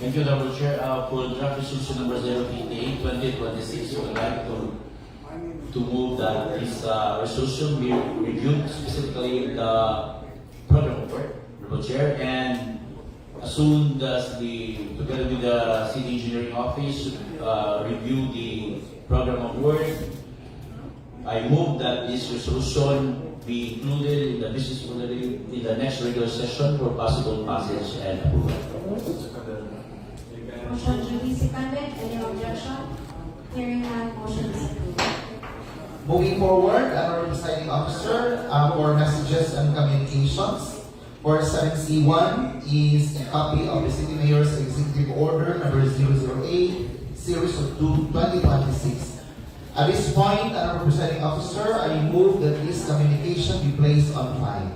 Thank you, Honorable Chair. For draft resolution number 038-2026, we would like to move that this resolution be reviewed, specifically the program of work, Honorable Chair, and as soon as together with the City Engineering Office, review the program of work, I move that this resolution be included in the business in the next regular session for possible passage and approval. Motion duly seconded. Any objection? Hearing none, motion is approved. Moving forward, Honorable Presiding Officer, for messages and communications. For 7C1 is a copy of the City Mayor's Executive Order number 008, Series of 2026. At this point, Honorable Presiding Officer, I move that this communication be placed on file.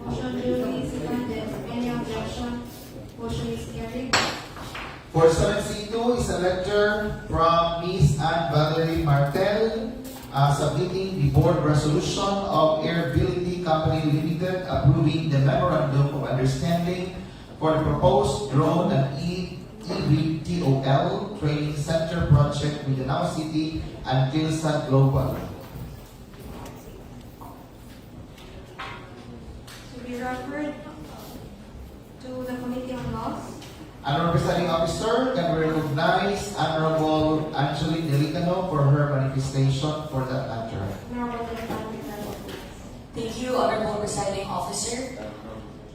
Motion duly seconded. Any objection? Motion is carried. For 7C2 is a letter from Ms. Anne Valerie Martel submitting the board resolution of Airbility Company Limited approving the memorandum of understanding for the proposed drone and eVTOL training center project with the Now City and Kilsat Global. To be referred to the Committee on Laws. Honorable Presiding Officer, can we recognize Honorable Angeline Delicano for her manifestation for that matter? Honorable Delicano. Thank you, Honorable Presiding Officer.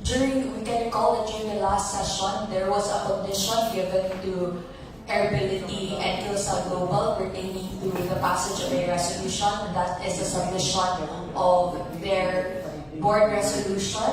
We can recall that during the last session, there was a condition given to Airbility and Kilsat Global pertaining to the passage of a resolution. That is a submission of their board resolution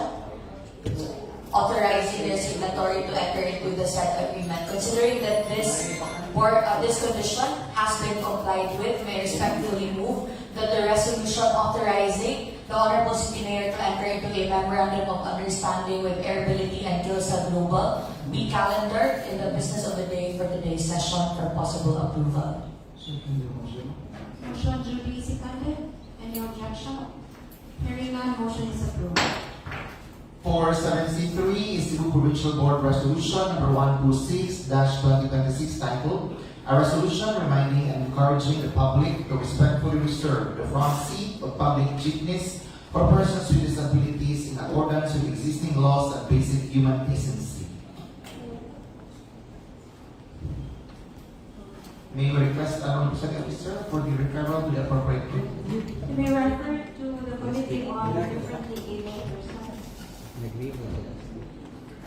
authorizing their signatory to enter into the said agreement. Considering that this condition has been complied with, may respectfully move that the resolution authorizing the Honorable City Mayor to enter into a memorandum of understanding with Airbility and Kilsat Global be calendared in the business of the day for today's session for possible approval. Motion duly seconded. Any objection? Hearing none, motion is approved. For 7C3 is Cebu Provincial Board Resolution number 126-2026 titled, a resolution reminding and encouraging the public to respectfully reserve the front seat of public jeepneys for persons with disabilities in accordance with existing laws and basic human decency. May we request Honorable Presiding Officer for the referral to the appropriate committee? To be referred to the Committee on Differently Abled Persons.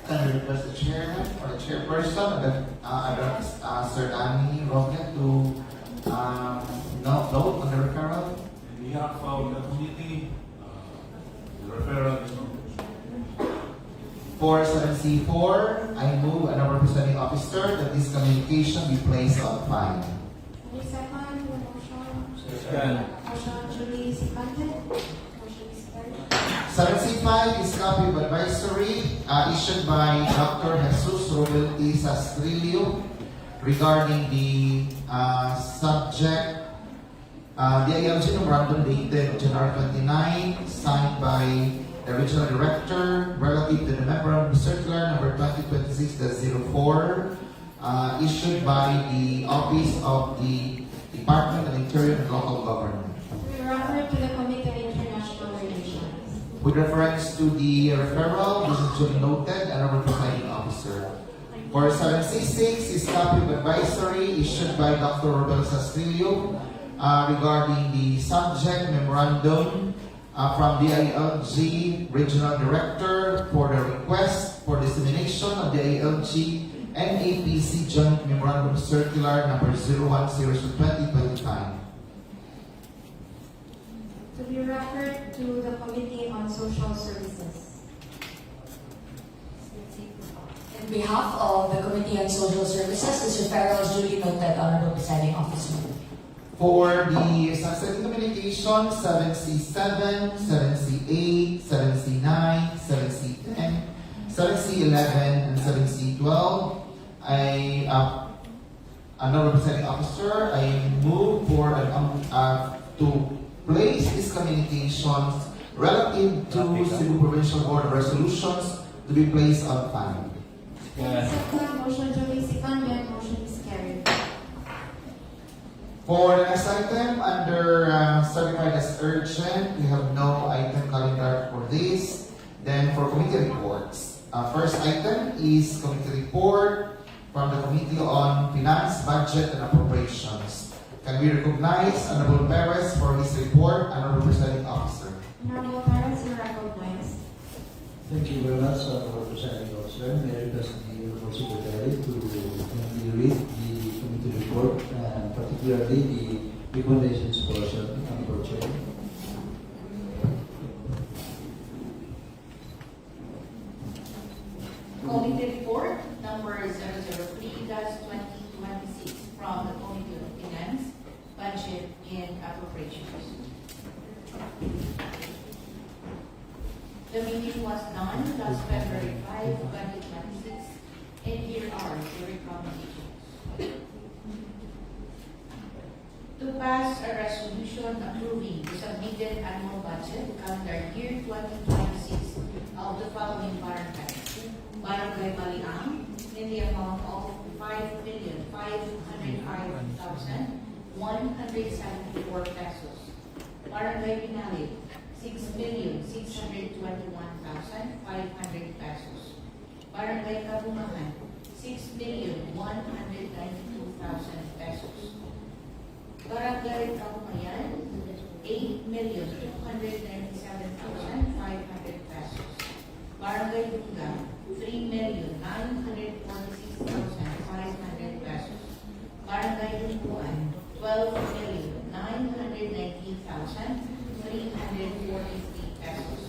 Can we request the chairman or the chairperson of Sir Danny Roque to note on the referral? On behalf of the committee, the referral is moved. For 7C4, I move an Presiding Officer that this communication be placed on file. Any second the motion? Second. Motion duly seconded. Motion is carried. 7C5 is copy of advisory issued by Dr. Jesus Roberti Sastrilio regarding the subject, the ILG memorandum dated January 29, signed by the Regional Director relative to the memorandum circular number 2026-04 issued by the Office of the Department of Interior and Local Government. We refer to the Committee on International Relations. With reference to the referral, this is duly noted, Honorable Presiding Officer. For 7C6 is copy of advisory issued by Dr. Robel Sastrilio regarding the subject memorandum from the ILG Regional Director for the request for dissemination of the ILG NAPC Joint Memorandum Circular number 01/2025. To be referred to the Committee on Social Services. On behalf of the Committee on Social Services, this referral is duly noted, Honorable Presiding Officer. For the sunsetting communication, 7C7, 7C8, 7C9, 7C10, 7C11, and 7C12, Honorable Presiding Officer, I move for to place these communications relative to Cebu Provincial Board of Resolutions to be placed on file. Accept the motion duly seconded, motion is carried. For the next item, under certified as urgent, we have no item calendar for this. Then for committee reports, first item is committee report from the Committee on Finance, Budget, and Appropriations. Can we recognize Honorable Perez for his report, Honorable Presiding Officer? Honorable Parents, you are recognized. Thank you very much, Honorable Presiding Officer. May I request the Honorable Secretary to kindly read the committee report, and particularly the recommendations portion, Honorable Chair. Committee report number 003-2026 from the Committee on Finance, Budget, and Appropriations. The meeting was done last February 5, 2026, and here are the recommendations. To pass a resolution approving the submitted annual budget calendar year 2026 of the following barangays. Barangay Baliang in the amount of 5,505,174 pesos. Barangay Binali, 6,621,500 pesos. Barangay Kabumahan, 6,192,000 pesos. Barangay Kabumayan, 8,297,500 pesos. Barangay Dunga, 3,946,500 pesos. Barangay Dunguan, 12,919,343 pesos.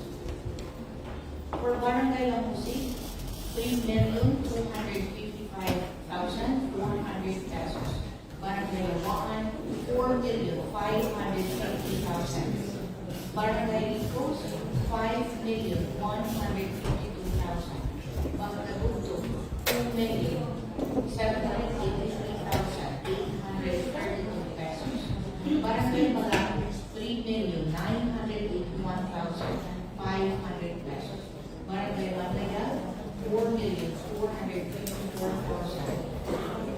For Barangay Lamusig, 3,255,400 pesos. Barangay Lawakan, 4,550,000. Barangay Licos, 5,152,000. Magdabugto, 2,783,832 pesos. Barangay Malang, 3,981,500 pesos. Barangay Matayal, 4,454,000.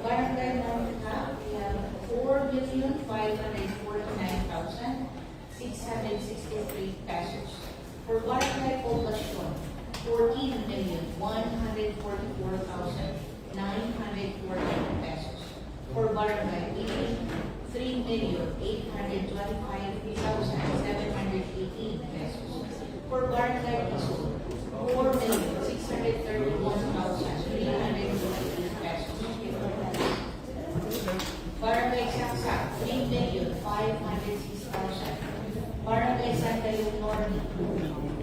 Barangay Marita, we have 4,549,663 pesos. For Barangay Poblacion, 14,144,914 pesos. For Barangay Iling, 3,825,718 pesos. For Barangay Quezon, 4,631,328 pesos. Barangay Saksak, 3,506,000. Barangay Santa Leonor,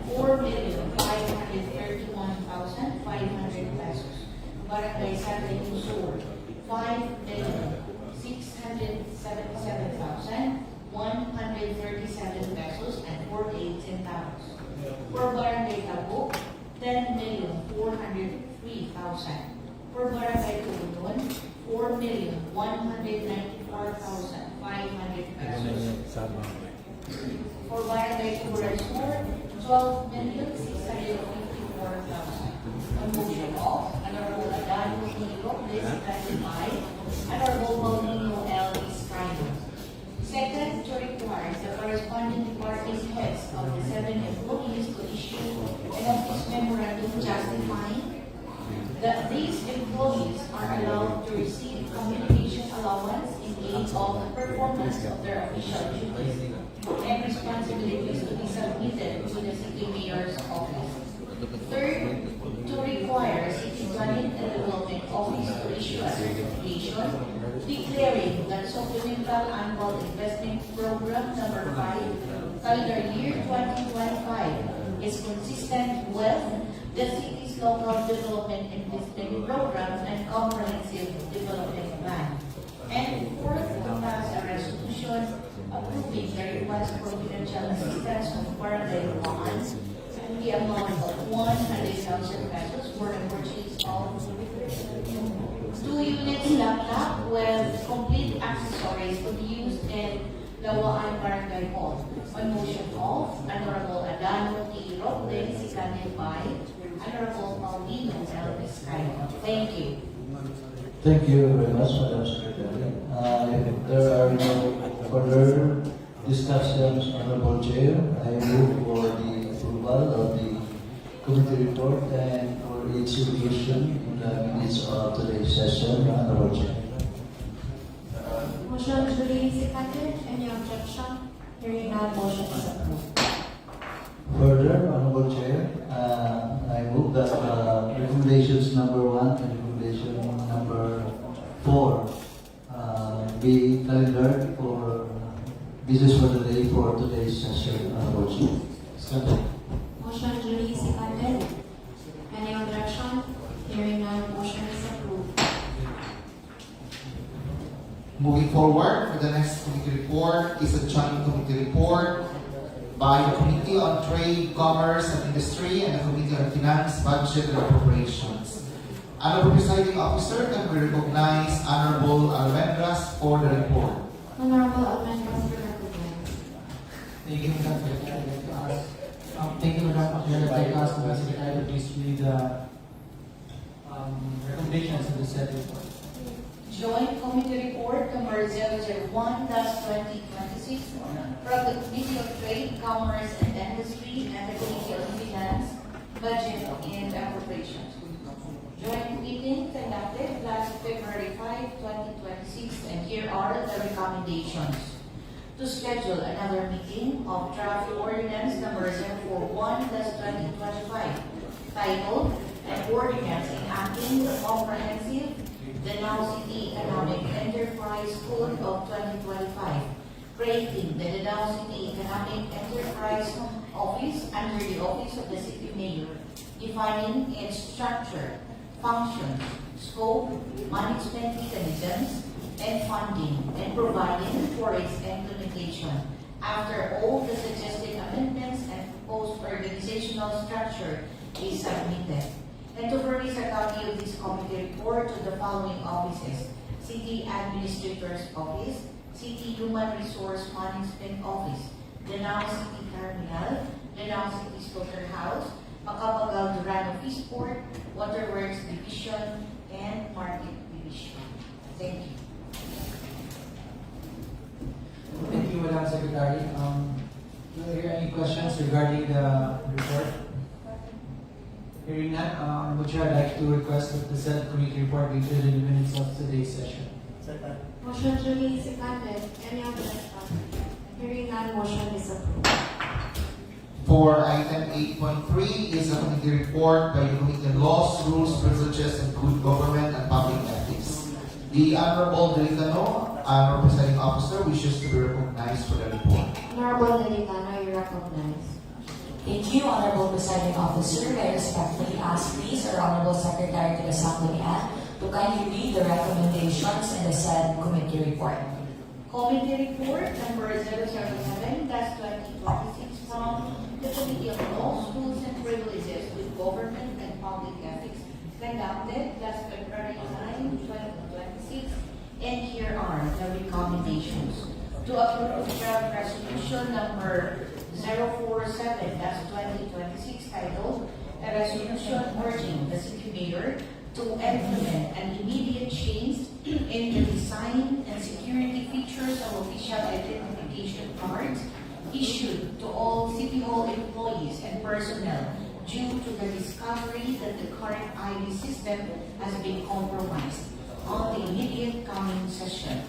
4,531,500 pesos. Barangay Santa Yusur, 5,677,137 pesos and 48 centavos. For Barangay Tabuk, 10,403,000. For Barangay Tulunon, 4,194,500 pesos. For Barangay Corazon, 12,654,000. On motion of Honorable Adano Hilo, seconded by Honorable Paulino L. Iscrino. Second, to require the corresponding department heads of the 7 employees to issue an office memorandum justifying that these employees are allowed to receive communication allowance in aid of the performance of their official duties and responsibilities to be submitted to the city mayor's office. Third, to require City Planning and Development Office to issue a certification declaring that Supplemental Annual Investment Program number 5, calendar year 2025 is consistent with the city's local development investment programs and comprehensive development plan. And fourth, to pass a resolution approving the request for financial assistance of Barangay Lawakan in the amount of 100,000 pesos for the purchase of 2 units laptop with complete accessories to be used in Lawakan Barangay Hall. On motion of Honorable Adano T. Robles, seconded by Honorable Paulino L. Vizcaino. Thank you. Thank you very much, Madam Secretary. If there are no further discussions, Honorable Chair, I move for the approval of the committee report and for its inclusion in the minutes of today's session, Honorable Chair. Motion duly seconded. Any objection? Hearing none, motion is approved. Further, Honorable Chair, I move that recommendations number 1 and recommendation number 4 be calendared for business for the day for today's session, Honorable Chair. Second. Motion duly seconded. Any objection? Hearing none, motion is approved. Moving forward, for the next committee report is a joint committee report by the Committee on Trade, Commerce and Industry and the Committee on Finance, Budget and Appropriations. Honorable Presiding Officer, can we recognize Honorable Almendras for the report? Honorable Almendras, you are recognized. Thank you, Madam Secretary. Thank you, Madam Secretary. I ask the Secretary to please read the recommendations of the said report. Joint Committee Report number 001-2026 from the Committee of Trade, Commerce and Industry and the Committee on Finance, Budget and Appropriations. Joint meeting conducted last February 5, 2026, and here are the recommendations. To schedule another meeting of Draft Ordinance number 041-2025 titled An Ordinance Enacting the Comprehensive Danao City Economic Enterprise Code of 2025, creating the Danao City Economic Enterprise Office under the Office of the City Mayor, defining its structure, functions, scope, management mechanisms, and funding, and providing for its implementation after all the suggested amendments and proposed organizational structure is submitted. And to furnish a copy of this committee report to the following offices: City Administrator's Office, City Human Resource Management Office, Danao City Terminal, Danao City Slaughterhouse, Macapagal Durano Peaceport, Waterworks Division, and Market Division. Thank you. Thank you, Madam Secretary. Do you hear any questions regarding the report? Hearing none, would you like to request that the said committee report be included in the minutes of today's session? Motion duly seconded. Any objection? Hearing none, motion is approved. For item 8.3 is a committee report by the Committee on Laws, Rules, Privileges, and Good Government and Public Ethics. The Honorable Delicano, our Presiding Officer, wishes to be recognized for the report. Honorable Delicano, you are recognized. Thank you, Honorable Presiding Officer. I respectfully ask please our Honorable Secretary to the Sangguniang to kindly read the recommendations in the said committee report. Committee Report number 007-2026 from the Committee on Laws, Rules, and Privileges with Government and Public Ethics, conducted last February 9, 2026, and here are the recommendations. To approve draft resolution number 047-2026 titled A Resolution Urging the City Mayor to implement an immediate change in the design and security features of official identification cards issued to all City Hall employees and personnel due to the discovery that the current ID system has been compromised on the immediate coming session,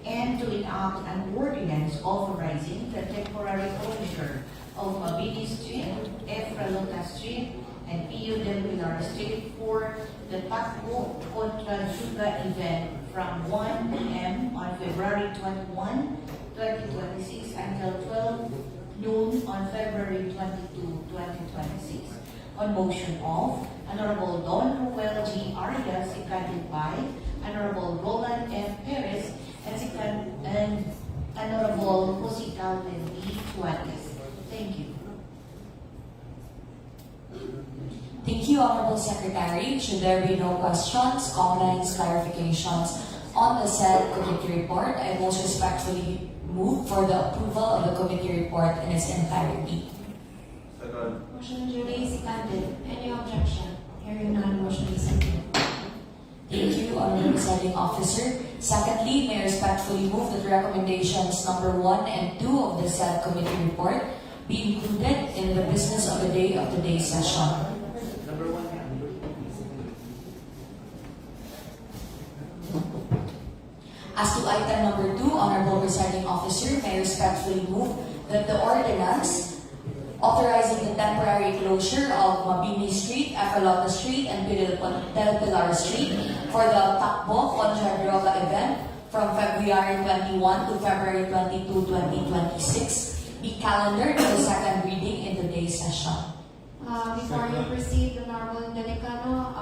and to enact an ordinance authorizing the temporary closure of Mabini Street, Efralota Street, and Pio del Pilar Street for the Takbo Contra Juga event from 1 p.m. on February 21, 2026 until 12 noon on February 22, 2026. On motion of Honorable Don Ruel G. Arias, seconded by Honorable Roland F. Perez, and Honorable Jose Calvin B. Tuates. Thank you. Thank you, Honorable Secretary. Should there be no questions, comments, clarifications on the said committee report, I most respectfully move for the approval of the committee report in its entirety. Second. Motion duly seconded. Any objection? Hearing none, motion is approved. Presiding Officer. Secondly, may I respectfully move that recommendations number 1 and 2 of the said committee report be included in the business of the day session. As to item number 2, Honorable Presiding Officer, may I respectfully move that the ordinance authorizing the temporary closure of Mabini Street, Ecolota Street, and Del Pilar Street for the Takbo Contra Droga event from February 21 to February 22, 2026 be calendared for the second reading in today's session. Before you proceed, Honorable Delicano,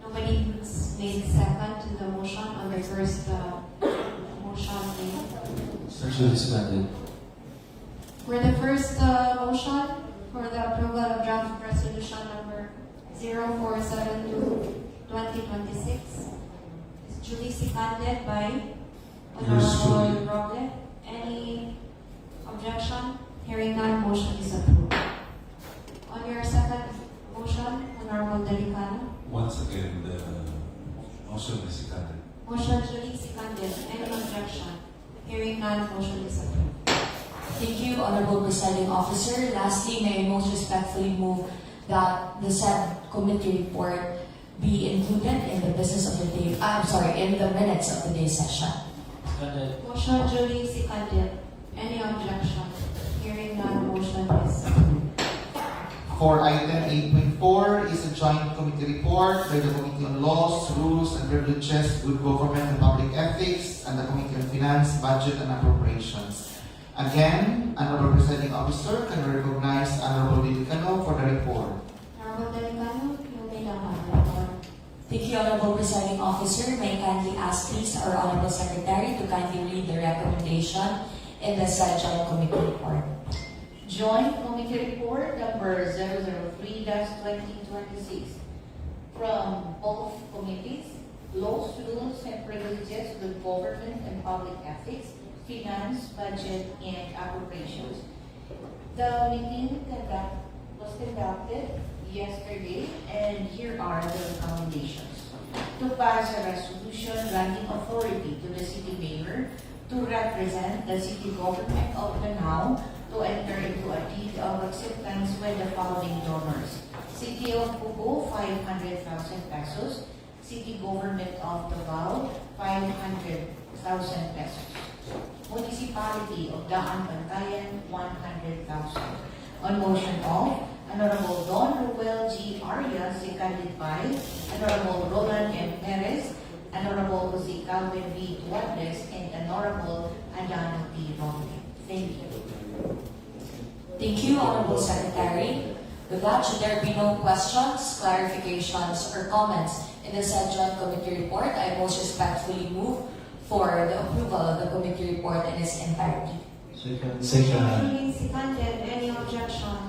nobody made second to the motion on the first motion made. Duly seconded. For the first motion, for the approval of draft resolution number 0472-2026, is duly seconded by Honorable Roble. Any objection? Hearing none, motion is approved. On your second motion, Honorable Delicano. Once again, the motion is seconded. Motion duly seconded. Any objection? Hearing none, motion is approved. Thank you, Honorable Presiding Officer. Lastly, may I most respectfully move that the said committee report be included in the business of the day, in the minutes of the day session. Seconded. Motion duly seconded. Any objection? Hearing none, motion is approved. For item 8.4 is a joint committee report by the Committee on Laws, Rules and Privileges, Good Government and Public Ethics, and the Committee on Finance, Budget and Appropriations. Again, Honorable Presiding Officer, can I recognize Honorable Delicano for the report? Honorable Delicano, you may now have the report. Thank you, Honorable Presiding Officer. May I kindly ask please our Honorable Secretary to kindly read the recommendation in the said joint committee report. Joint Committee Report number 003-2026 from both committees, Laws, Rules and Privileges, Good Government and Public Ethics, Finance, Budget and Appropriations. The meeting was conducted yesterday, and here are the recommendations. To pass a resolution granting authority to the city mayor to represent the city government of Lanao to enter into a deed of acceptance with the following donors: City of Pugo, 500,000 pesos; City Government of Davao, 500,000 pesos; Municipality of Daan Bantayan, 100,000. On motion of Honorable Don Ruel G. Arias, seconded by Honorable Roland M. Perez, Honorable Jose Calvin V. Duartes, and Honorable Adano P. Roque. Thank you. Thank you, Honorable Secretary. With that, should there be no questions, clarifications, or comments in the said joint committee report, I most respectfully move for the approval of the committee report in its entirety. Second. Motion duly seconded. Any objection?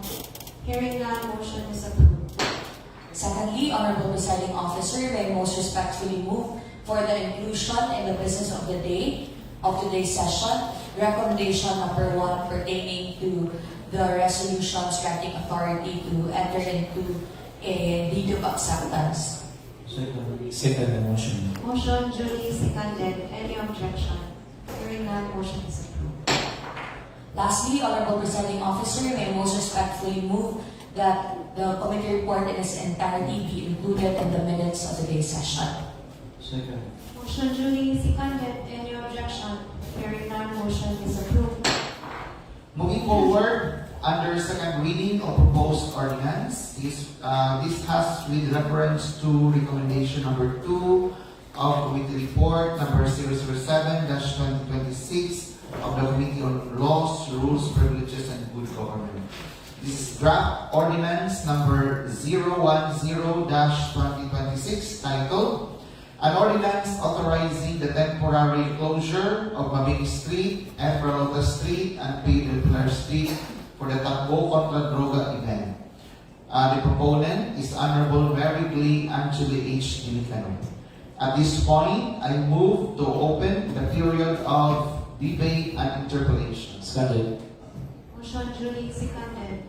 Hearing none, motion is approved. Secondly, Honorable Presiding Officer, may I most respectfully move for the inclusion in the business of the day of today's session, recommendation number 1 pertaining to the resolutions granting authority to enter into a deed of acceptance. Second. Second motion. Motion duly seconded. Any objection? Hearing none, motion is approved. Lastly, Honorable Presiding Officer, may I most respectfully move that the committee report in its entirety be included in the minutes of the day's session. Second. Motion duly seconded. Any objection? Hearing none, motion is approved. Moving forward, under second reading of proposed ordinance, this has with reference to recommendation number 2 of committee report number 007-2026 of the Committee on Laws, Rules, Privileges, and Good Government. This is draft ordinance number 010-2026 titled An Ordinance Authorizing the Temporary Closure of Mabini Street, Ecolota Street, and Del Pilar Street for the Takbo Contra Droga event. The proponent is Honorable Mary Glee Angeli H. Delicano. At this point, I move to open the period of debate and interpellation. Seconded. Motion duly seconded.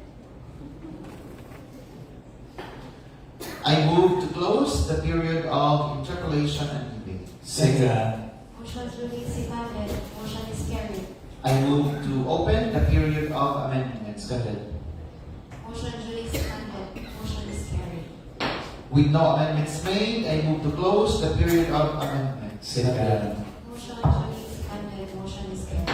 I move to close the period of interpellation and debate. Second. Motion duly seconded. Motion is carried. I move to open the period of amendments. Go ahead. Motion duly seconded. Motion is carried. With no amendments made, I move to close the period of amendments. Second. Motion duly seconded. Motion is carried.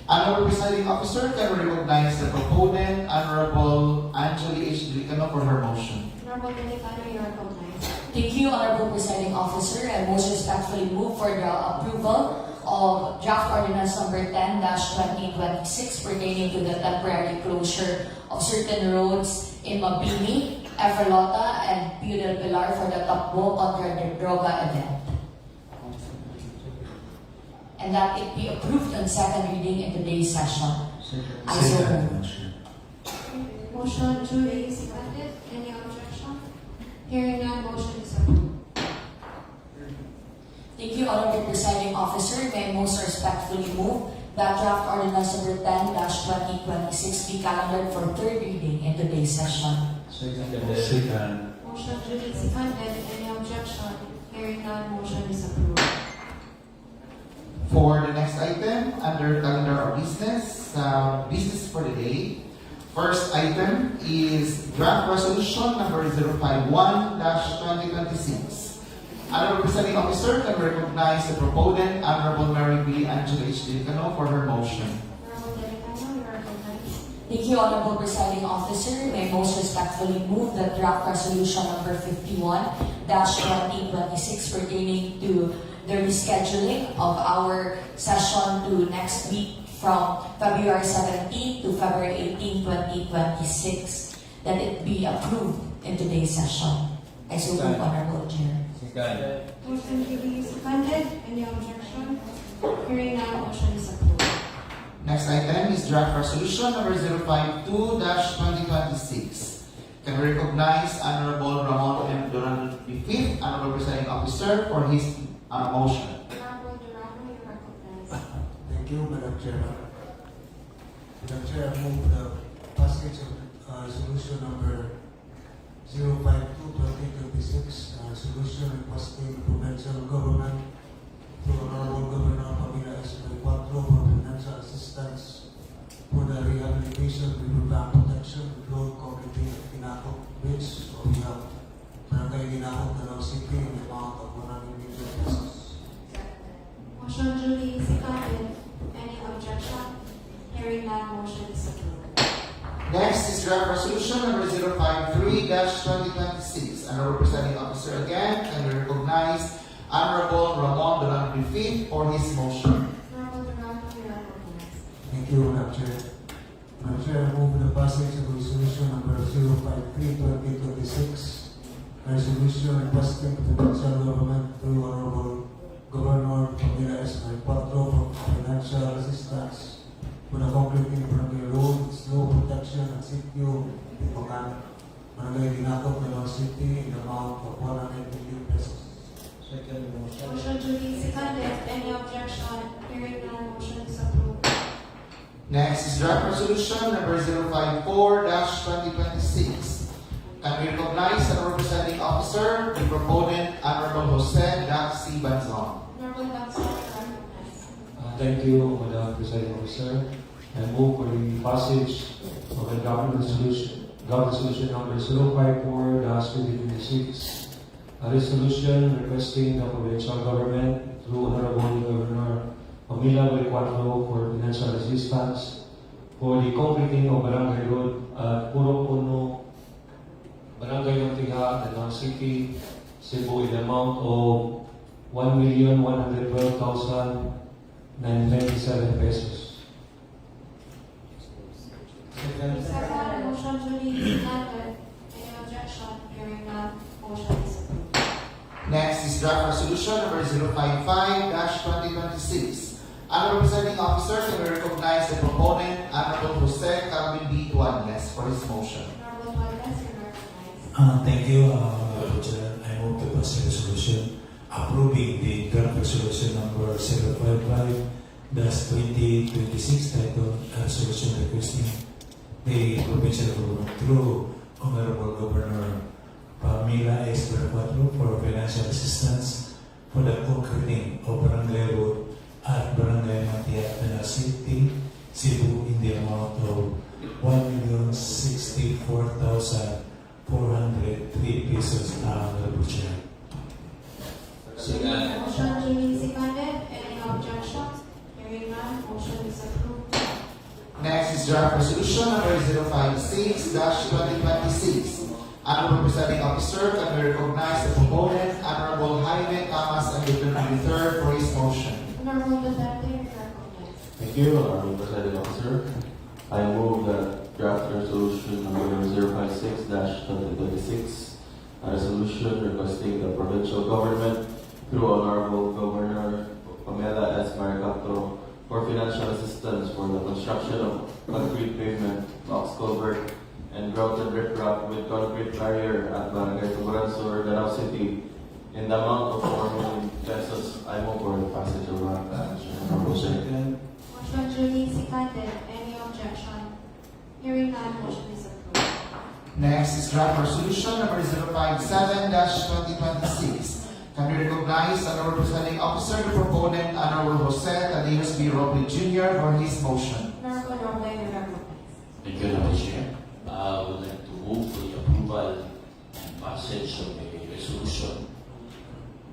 Honorable Presiding Officer, can we recognize the proponent, Honorable Angeli H. Delicano, for her motion. Honorable Delicano, you are recognized. Thank you, Honorable Presiding Officer. I most respectfully move for the approval of Draft Ordinance Number 10-2026 pertaining to the temporary closure of certain roads in Mabini, Efelota, and Pio del Pilar for the Takbo Contra the Droga event. And that it be approved on second reading in today's session. I so move. Motion duly seconded. Any objection? Hearing none, motion is approved. Thank you, Honorable Presiding Officer. May I most respectfully move that Draft Ordinance Number 10-2026 be calendared for third reading in today's session. Second. Motion duly seconded. Any objection? Hearing none, motion is approved. For the next item, under calendar of business, business for the day. First item is draft resolution number 051-2026. Honorable Presiding Officer, can recognize the proponent, Honorable Mary B. Angela H. Delicano, for her motion. Honorable Delicano, you are recognized. Thank you, Honorable Presiding Officer. May I most respectfully move that draft resolution number 51-2026 pertaining to the rescheduling of our session to next week from February 17 to February 18, 2026, that it be approved in today's session. I so move, Honorable Chair. Motion duly seconded. Any objection? Hearing none, motion is approved. Next item is draft resolution number 052-2026. Can we recognize Honorable Ramon M. Duran V, Honorable Presiding Officer, for his motion. Honorable Durano, you are recognized. Thank you, Madam Chairman. Madam Chair, I move the passage of resolution number 052-2026, resolution requesting provincial government through Honorable Governor Pamela S. Cuatro for financial assistance for the rehabilitation, river bank protection, road concreting at Tinacop Bridge, so we have Barangay Tinacop, Danao City, in the amount of 100 million pesos. Motion duly seconded. Any objection? Hearing none, motion is approved. Next is draft resolution number 053-2026. Honorable Presiding Officer again, can we recognize Honorable Ramon Duran V for his motion. Honorable Durano, you are recognized. Thank you, Madam Chair. Madam Chair, I move the passage of resolution number 053-2026, resolution requesting provincial government through Honorable Governor Pamela S. Cuatro for financial assistance for the concreting of Barangay Road, snow protection, and sitio Tipacan, Barangay Tinacop, Danao City, in the amount of 100 million pesos. Second motion. Motion duly seconded. Any objection? Hearing none, motion is approved. Next is draft resolution number 054-2026. Can we recognize Honorable Presiding Officer, the proponent, Honorable Jose Dax C. Banzon. Honorable Council, you are recognized. Thank you, Madam Presiding Officer. I move for the passage of the draft resolution number 054-2026, a resolution requesting the provincial government through Honorable Governor Pamela Cuatro for financial assistance for the concreting of Barangay Road at Puro Puno, Barangay Montiga, Danao City, Cebu, in the amount of 1,112,997 pesos. Second, motion duly seconded. Any objection? Hearing none, motion is approved. Next is draft resolution number 055-2026. Honorable Presiding Officer, can we recognize the proponent, Honorable Jose Calvin B. Tuanes, for his motion. Honorable Tuanes, you are recognized. Thank you, Madam Chair. I move to pass a resolution approving the draft resolution number 055-2026 titled Resolution Requesting the Provincial Government through Honorable Governor Pamela S. Cuatro for financial assistance for the concreting of Barangay Road at Barangay Matia, Manila City, Cebu in the amount of 1,064,403 pesos, Honorable Chair. Second. Motion duly seconded. Any objection? Hearing none, motion is approved. Next is draft resolution number 056-2026. Honorable Presiding Officer, can we recognize the proponent, Honorable Jaime Tamas Aguilar III, for his motion. Honorable Duterte, you are recognized. Thank you, Honorable Presiding Officer. I move that draft resolution number 056-2026, a resolution requesting the provincial government through Honorable Governor Pamela S. Maricapto for financial assistance for the construction of concrete pavement, box culvert, and grouted riprap with concrete barrier at Barangay Tuburan-Sur, Danao City, in the amount of 4 million pesos. I move for the passage of that motion. Motion duly seconded. Any objection? Hearing none, motion is approved. Next is draft resolution number 057-2026. Can we recognize Honorable Presiding Officer, the proponent, Honorable Jose Tadeus B. Roble Jr. for his motion. Honorable Roble, you are recognized. Thank you, Madam Chair. I would like to move for the approval and passage of a resolution.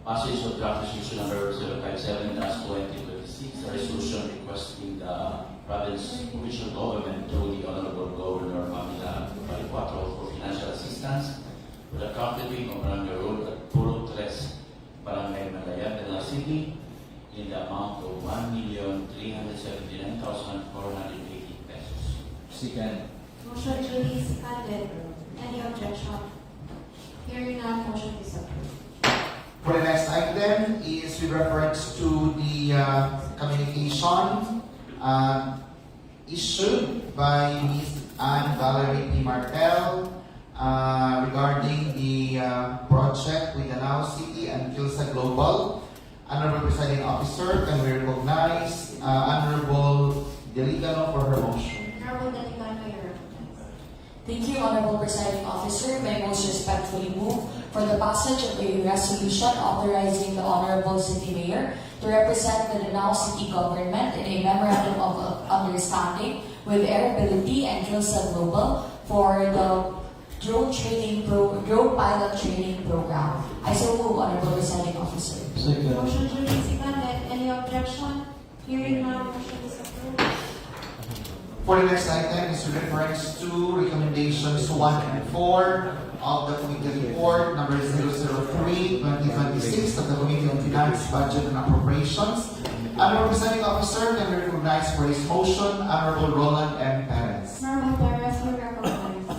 Passage of draft resolution number 057-2026, a resolution requesting the province provincial government through the Honorable Governor Pamela Maricapto for financial assistance for the concreting of Barangay Road at Puro Tres, Barangay Malayan, Manila City, in the amount of 1,379,480 pesos. Second. Motion duly seconded. Any objection? Hearing none, motion is approved. For the next item is with reference to the communication issued by Ms. Anne Valerie P. Martel regarding the project with Danao City and Kilsa Global. Honorable Presiding Officer, can we recognize Honorable Delicano for her motion? Honorable Delicano, you are recognized. Thank you, Honorable Presiding Officer. May most respectfully move for the passage of a resolution authorizing the Honorable City Mayor to represent the Danao City Government in a memorandum of understanding with Airability and Kilsa Global for the drone pilot training program. I so move, Honorable Presiding Officer. Second. Motion duly seconded. Any objection? Hearing none, motion is approved. For the next item is with reference to recommendations 1 and 4 of the committee report number 003-2026 of the Committee on Finance, Budget and Appropriations. Honorable Presiding Officer, can we recognize for his motion Honorable Roland M. Perez. Honorable Perez, you are recognized.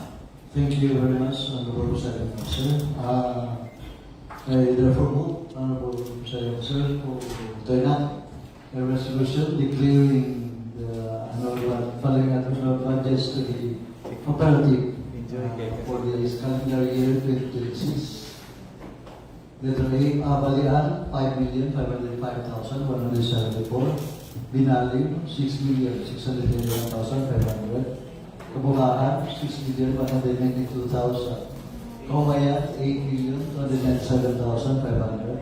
Thank you very much, Honorable Presiding Officer. I therefore move, Honorable Presiding Officer, to enact a resolution declaring the annual following annual budgets to be operative for this calendar year 2026. Letter A, Abalian, 5,505,174. Binalim, 6,681,500. Kabugaan, 6,192,000. Kawayan, 8,297,500.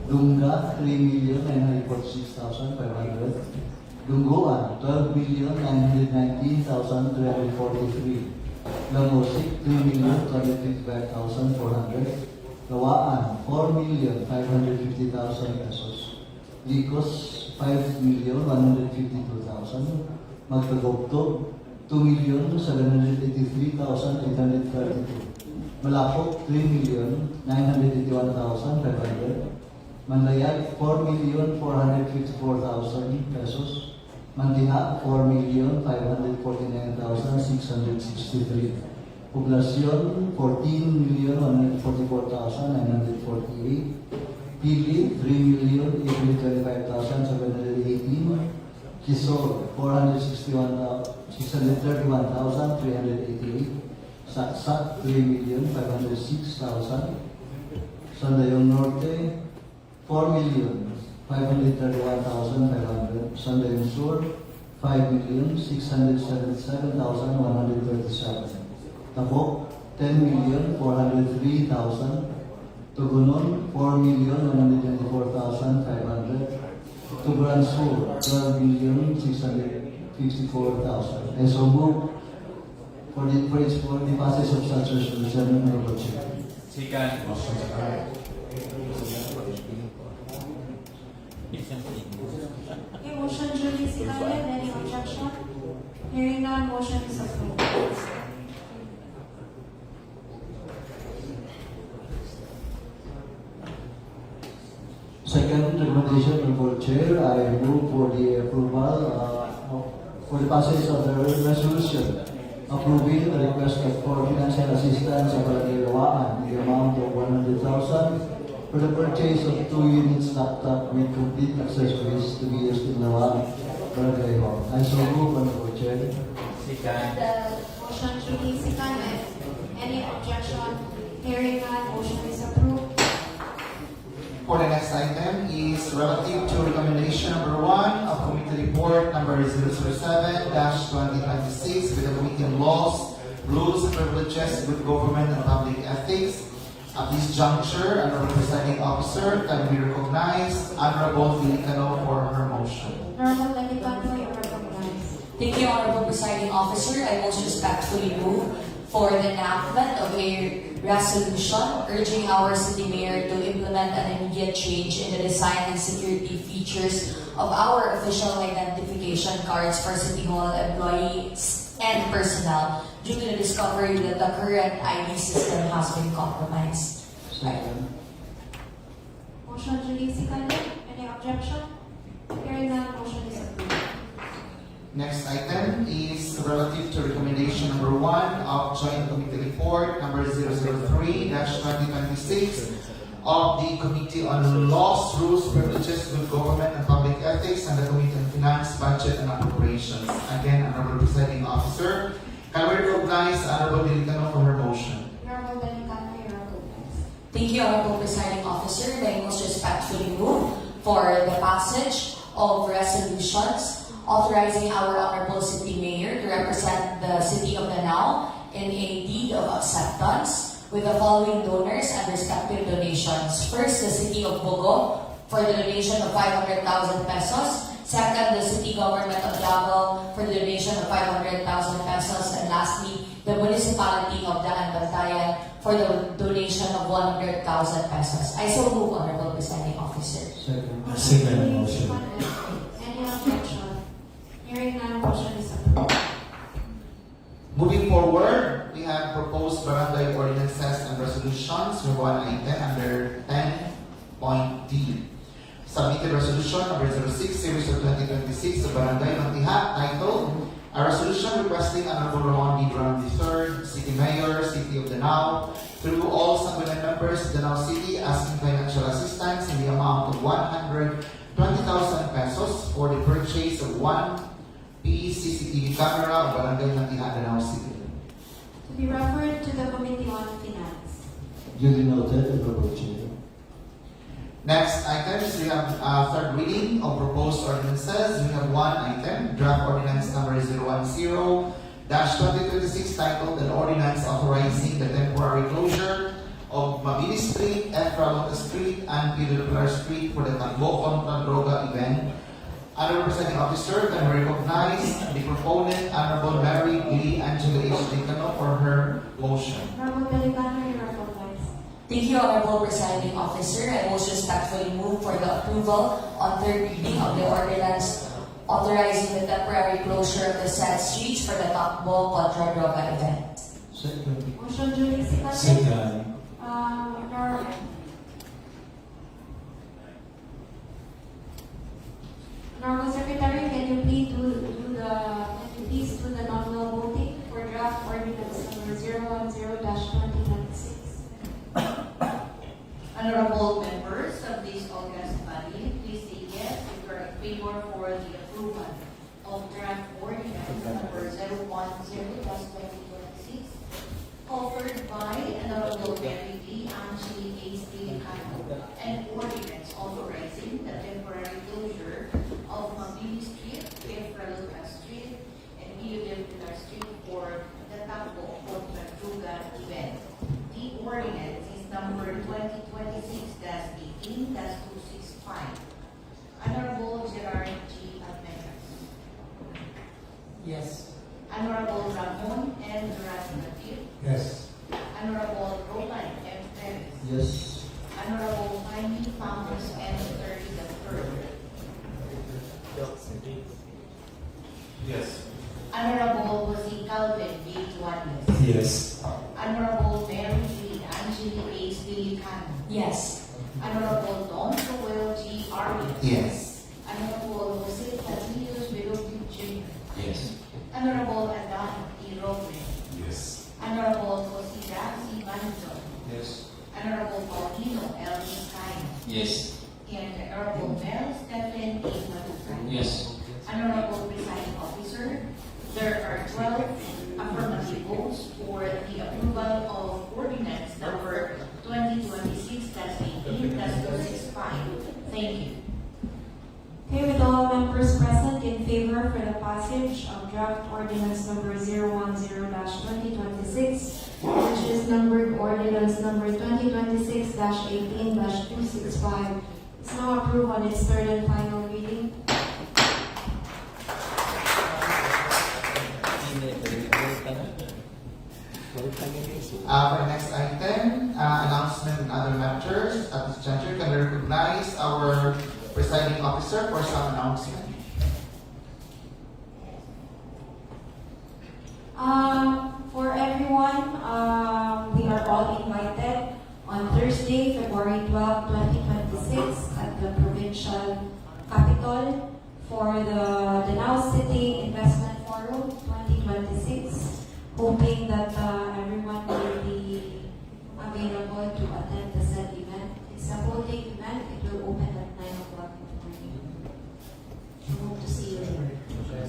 Dunga, 3,946,500. Dungguan, 12,919,343. Lamosik, 3,255,400. Gawaan, 4,550,000 pesos. Likos, 5,152,000. Magtagogtog, 2,783,832. Malapok, 3,981,500. Manlayag, 4,454,000 pesos. Mantina, 4,549,663. Poblasyon, 14,144,948. Pili, 3,825,718. Quezon, 631,388. Saksak, 3,506,000. Sandayong Norte, 4,531,500. Sandayong Sur, 5,677,137. Tabok, 10,403,000. Tugunon, 4,124,500. Tuburan Sur, 12,654,000. I so move for the passage of such resolution, Honorable Chair. Second. Okay, motion duly seconded. Any objection? Hearing none, motion is approved. Second recommendation, Honorable Chair, I move for the approval for the passage of the resolution approving the request for financial assistance of Barangay Lawaan in the amount of 100,000 for the purchase of 2 units laptop with complete accessories to be used in Lawaan Barangay Hall. I so move, Honorable Chair. Second. Motion duly seconded. Any objection? Hearing none, motion is approved. For the next item is relative to recommendation number 1 of committee report number 007-2026 with the Committee on Laws, Rules and Privileges, Good Government and Public Ethics. At this juncture, Honorable Presiding Officer, can we recognize Honorable Filicano for her motion? Honorable Delicano, you are recognized. Thank you, Honorable Presiding Officer. I most respectfully move for the enactment of a resolution urging our city mayor to implement an immediate change in the design and security features of our official identification cards for City Hall employees and personnel due to the discovery that the current ID system has been compromised. Second. Motion duly seconded. Any objection? Hearing none, motion is approved. Next item is relative to recommendation number 1 of Joint Committee Report number 003-2026 of the Committee on Laws, Rules, Privileges, Good Government and Public Ethics and the Committee on Finance, Budget and Appropriations. Again, Honorable Presiding Officer, can we recognize Honorable Delicano for her motion? Honorable Delicano, you are recognized. Thank you, Honorable Presiding Officer. I most respectfully move for the passage of resolutions authorizing our Honorable City Mayor to represent the City of Danao in a deed of acceptance with the following donors and respective donations. First, the City of Bogo for the donation of 500,000 pesos. Second, the City Government of Davao for the donation of 500,000 pesos. And lastly, the Municipality of Daan Bantayan for the donation of 100,000 pesos. I so move, Honorable Presiding Officer. Second. Second motion. Any objection? Hearing none, motion is approved. Moving forward, we have proposed barangay ordinances and resolutions. We have one item under 10.d. Submitted resolution number 06 series of 2026 of Barangay Mantihat titled A Resolution Requesting Honorable Ramon D. Brown III, City Mayor, City of Danao, through all Sangguniang members of Danao City asking financial assistance in the amount of 120,000 pesos for the purchase of 1 PCCTV camera of Barangay Mantihat, Danao City. To be referred to the Committee on Finance. Duly noted, Honorable Chair. Next items, we have third reading of proposed ordinances. We have one item, draft ordinance number 010-2026 titled an ordinance authorizing the temporary closure of Mabini Street, Efra Street, and Pedro Pilar Street for the Tagbo Contra Droga event. Honorable Presiding Officer, can we recognize the proponent, Honorable Mary Lee Angela H. Delicano for her motion. Honorable Delicano, you are recognized. Thank you, Honorable Presiding Officer. I most respectfully move for the approval on third reading of the ordinance authorizing the temporary closure of the said streets for the Takbo Contra Droga event. Second. Motion duly seconded. Second. Honorable Secretary, can you please do the nominal voting for draft ordinance number 010-2026? Honorable members of this august body, please say yes if you are in favor for the approval of draft ordinance number 010-2026, offered by Honorable Mary Lee Angela H. Delicano, an ordinance authorizing the temporary closure of Mabini Street, Efra Lucas Street, and Pedro Pilar Street for the Takbo Contra Droga event. The ordinance is number 2020 Yes. Honorable Mary Angeli A. Stilicano. Yes. Honorable Don Joel G. Arias. Yes. Honorable Jose Padillos Velopi Jr. Yes. Honorable Adan E. Roque. Yes. Honorable Cosida C. Banzo. Yes. Honorable Paulino L. Vizcaino. Yes. And Honorable Mel Stephen A. Matucan. Yes. Honorable Presiding Officer, there are 12 affirmative votes for the approval of ordinance number 2026-18-265. Thank you. Okay, with all members present in favor for the passage of draft ordinance number 010-2026, which is numbered ordinance number 2026-18-265, is now approved on its third and final reading. For the next item, announcement and other matters. At this juncture, can we recognize our presiding officer for some announcement? For everyone, we are all invited on Thursday, February 12, 2026 at the provincial capital for the Danao City Investment Forum 2026, hoping that everyone will be available to attend the said event. It's a whole day event. It will open at 9 o'clock in the morning. We hope to see you there.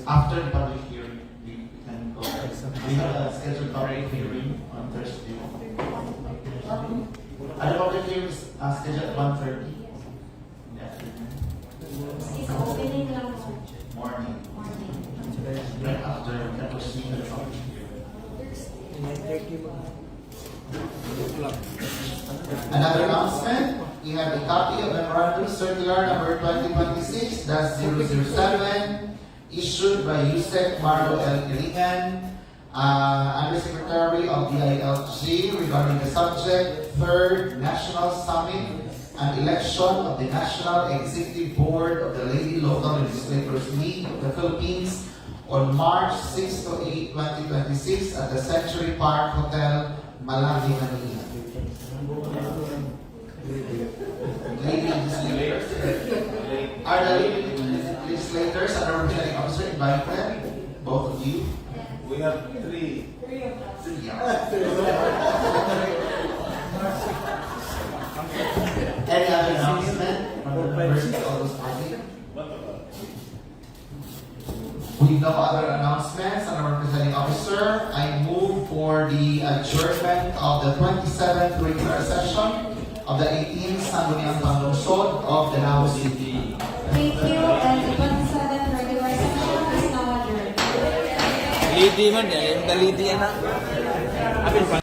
After the public hearing, we can go. We have a scheduled public hearing on Thursday. The public hearing is scheduled at 1:30 in the afternoon. It's opening lang po. Morning. Morning. Right after the proceed to the public hearing. Another announcement, we have a copy of Memorandum Circular number 2026-007 issued by Yusek Marlo L. Kiringan, Undersecretary of DILG regarding the subject, Third National Summit and election of the National Executive Board of the Lady Local Legislators League of the Philippines on March 6 to 8, 2026 at the Century Park Hotel, Malawi, Manila. Lady legislators. Are the lady legislators and our presiding officer invited? Both of you? We have three. Any other announcement from the members of this party? With no other announcements and our presiding officer, I move for the adjournment of the 27th regular session of the 18th Sangguniang Panlungsod of Danao City. Thank you, and the 27th regular session is now adjourned. Lidi man, yung lidi yan na.